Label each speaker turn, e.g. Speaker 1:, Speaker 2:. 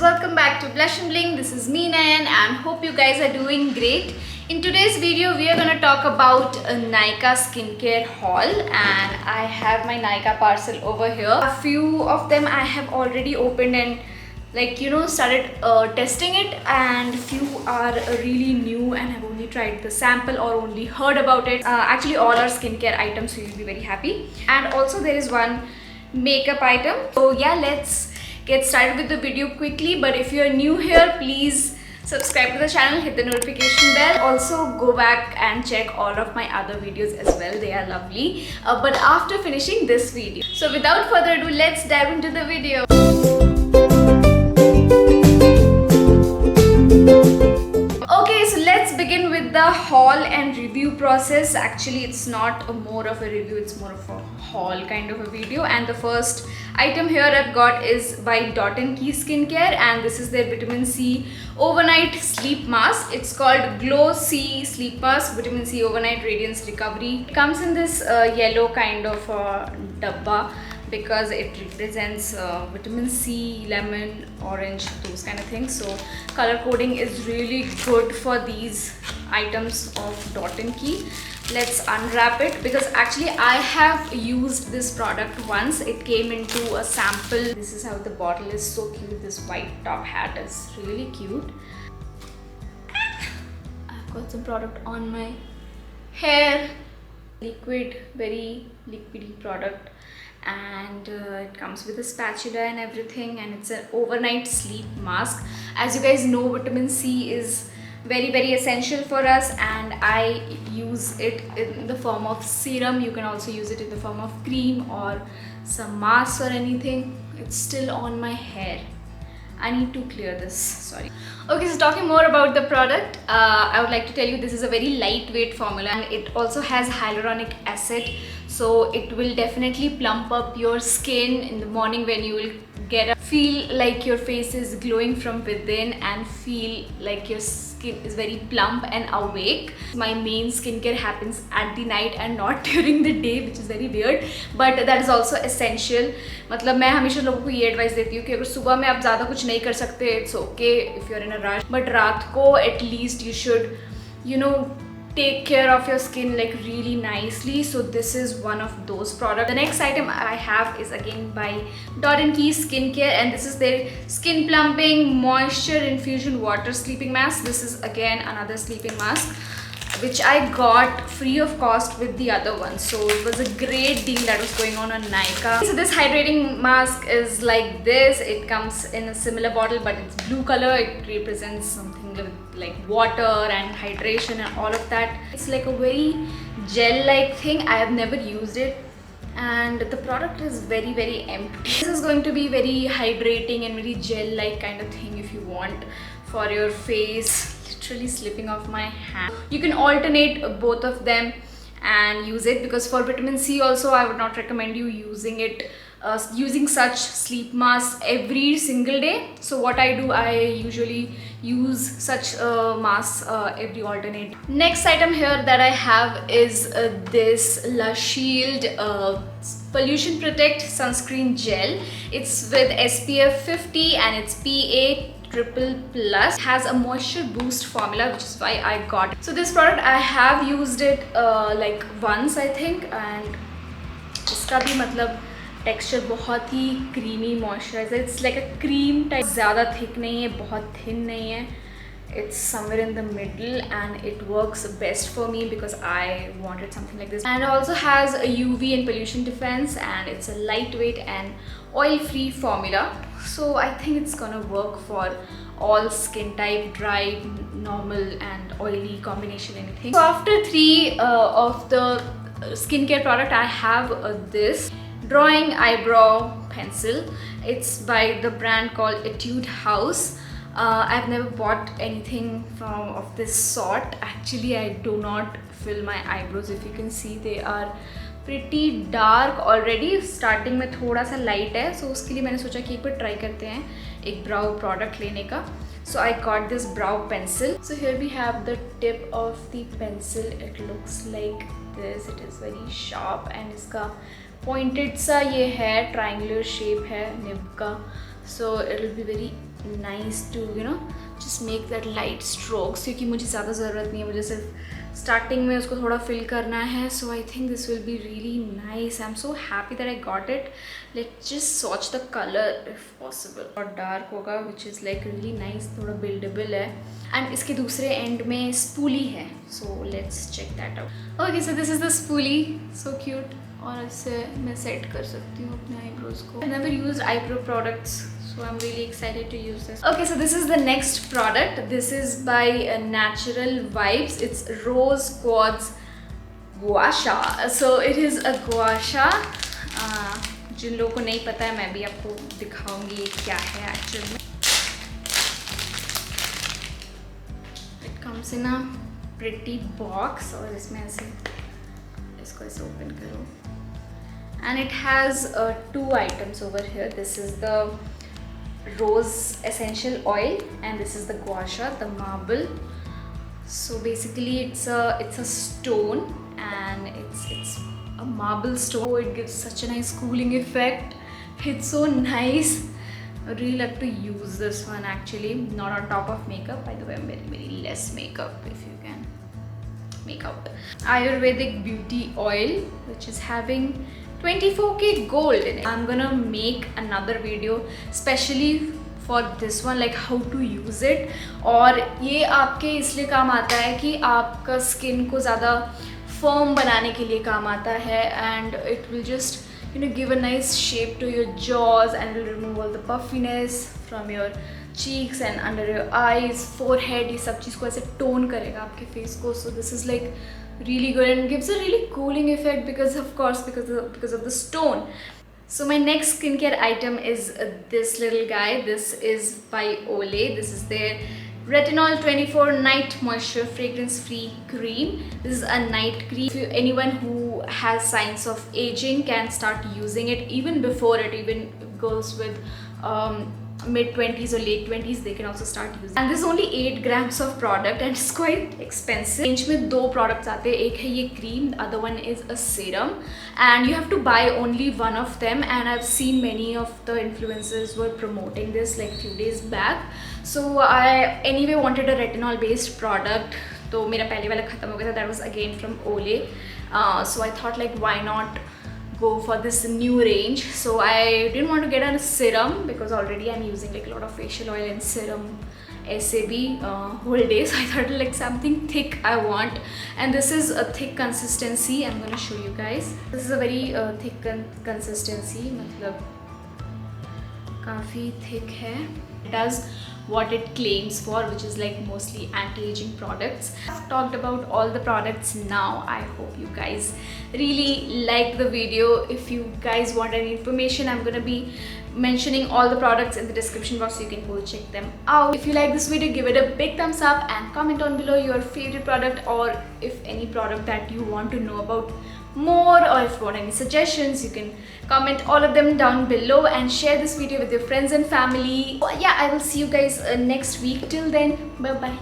Speaker 1: welcome back to Blush and Bling. This is me Nayan and hope you guys are doing great. In today's video we are going to talk about a Nykaa skincare haul, and I have my Nykaa parcel over here. A few of them I have already opened and started testing it, and few are really new and have only tried the sample or only heard about it. Actually all are skincare items, so you'll be very happy. And also there is one makeup item. So yeah, let's get started with the video quickly. But if you're new here, please subscribe to the channel, hit the notification bell. Also go back and check all of my other videos as well, they are lovely. But after finishing this video, so without further ado, let's dive into the video. Okay, so let's begin with the haul and review process. Actually it's not more of a review, it's more of a haul kind of a video. And the first item here I've got is by Dot & Key Skincare, and this is their vitamin C overnight sleep mask. It's called Glow C sleep mask, vitamin C overnight radiance recovery. It comes in this yellow kind of dabba because it represents vitamin C, lemon, orange, those kind of things. So color coding is really good for these items of Dot & Key. Let's unwrap it because actually I have used this product once. It came into a sample. This is how the bottle is, so cute. This white top hat is really cute. I've got some product on my hair. Liquid, very liquidy product. And it comes with a spatula and everything, and it's an overnight sleep mask. As you guys know, vitamin C is very essential for us, and I use it in the form of serum. You can also use it in the form of cream or some mask or anything. It's still on my hair. I need to clear this, sorry. Okay, so talking more about the product, I would like to tell you this is a very lightweight formula, and it also has hyaluronic acid, so it will definitely plump up your skin in the morning when you will feel like your face is glowing from within and feel like your skin is very plump and awake. My main skincare happens at the night and not during the day, which is very weird, but that is also essential. मतलब मैं हमेशा लोगों को ये advice देती हूँ कि अगर सुबह में आप ज़्यादा कुछ नहीं कर सकते, it's okay if you're in a rush, but रात को at least you should, you know, take care of your skin like really nicely. So this is one of those products. The next item I have is again by Dot & Key Skincare, and this is their skin plumping moisture infusion water sleeping mask. This is again another sleeping mask which I got free of cost with the other one, so it was a great deal that was going on Nykaa. So this hydrating mask is like this. It comes in a similar bottle, but it's blue color. It represents something like water and hydration and all of that. It's like a very gel like thing. I have never used it, and the product is very empty. This is going to be very hydrating and very gel like kind of thing if you want for your face. Literally slipping off my hand. You can alternate both of them and use it, because for vitamin C also I would not recommend you using it using such sleep masks every single day. So what I do, I usually use such masks every alternate. Next item here that I have is this La Shield Pollution Protect Sunscreen Gel. It's with SPF 50 and it's PA++. It has a moisture boost formula, which is why I got it. So this product I have used it like once I think, and इसका भी मतलब texture बहुत ही creamy moisturizer. It's like a cream type. ज़्यादा thick नहीं है, बहुत thin नहीं है. It's somewhere in the middle, and it works best for me because I wanted something like this. And it also has a UV and pollution defense, and it's a lightweight and oil-free formula. So I think it's gonna work for all skin type, dry, normal and oily combination, anything. So after three of the skincare product, I have this drawing eyebrow pencil. It's by the brand called Etude House. I've never bought anything of this sort. Actually, I do not fill my eyebrows. If you can see, they are pretty dark already. Starting में थोड़ा सा light है, so उसके लिए मैंने सोचा कि एक बार try करते हैं एक brow product लेने का. So I got this brow pencil. So here we have the tip of the pencil. It looks like this. It is very sharp, and इसका pointed सा ये है, triangular shape है nib का. so it'll be very nice to just make that light strokes, क्योंकि मुझे ज़्यादा ज़रूरत नहीं है, मुझे सिर्फ स्टार्टिंग में उसको थोड़ा फिल करना है. So I think this will be really nice. I'm so happy that I got it. Let's just swatch the color if possible. और डार्क होगा which is like really nice, थोड़ा buildable है. And इसके दूसरे and में spoolie है, so let's check that out. Okay, so this is the spoolie, so cute. और इससे मैं सेट कर सकती हूँ अपने आईब्रोज को. I never used eyebrow products, so I'm really excited to use this. Okay, so this is the next product. This is by Natural Vibes. It's Rose Quartz Gua Sha. So it is a gua sha. जिन लोगों को नहीं पता है, मैं भी आपको दिखाऊंगी ये क्या है एक्चुअली में. It comes in a pretty box, और इसमें ऐसे इसको ऐसे ओपन करो. And it has 2 items over here. This is the rose essential oil and this is the gua sha, the marble. So basically it's a stone and it's a marble stone. It gives such a nice cooling effect. It's so nice. I really like to use this one actually, not on top of makeup. By the way, I'm very less makeup, if you can make out. Ayurvedic beauty oil, which is having 24K gold in it. I'm gonna make another video specially for this one, like how to use it. और ये आपके इसलिए काम आता है कि आपका skin को ज़्यादा फर्म बनाने के लिए काम आता है. And it will just give a nice shape to your jaws and will remove all the puffiness from your cheeks and under your eyes, forehead. ये सब चीज़ को ऐसे टोन करेगा आपके फेस को. So this is like really good and gives a really cooling effect because of the stone. So my next skincare item is this little guy. This is by Olay. This is their Retinol 24 Night Moisture Fragrance Free Cream. This is a night cream. Anyone who has signs of aging can start using it even before it. Even girls with mid-20s or late 20s, they can also start using. And this is only 8 grams of product and it's quite expensive. Range में 2 products आते हैं. एक है ये cream, the other one is a serum, and you have to buy only one of them. And I've seen many of the influencers were promoting this like few days back. So I anyway wanted a retinol based product. तो मेरा पहले वाला खत्म हो गया था. That was again from Olay. So I thought like why not go for this new range. So I didn't want to get a serum because already I'm using like a lot of facial oil and serum SAB whole day. So I thought like something thick I want, and this is a thick consistency. I'm gonna show you guys. This is a very thick consistency. मतलब काफ़ी thick है. It does what it claims for, which is like mostly anti-aging products. I've talked about all the products now. I hope you guys really like the video. If you guys want any information, I'm gonna be mentioning all the products in the description box, so you can go check them out. If you like this video, give it a big thumbs up and comment down below your favorite product, or if any product that you want to know about more, or if you want any suggestions, you can comment all of them down below and share this video with your friends and family. Yeah, I will see you guys next week. Till then, bye bye.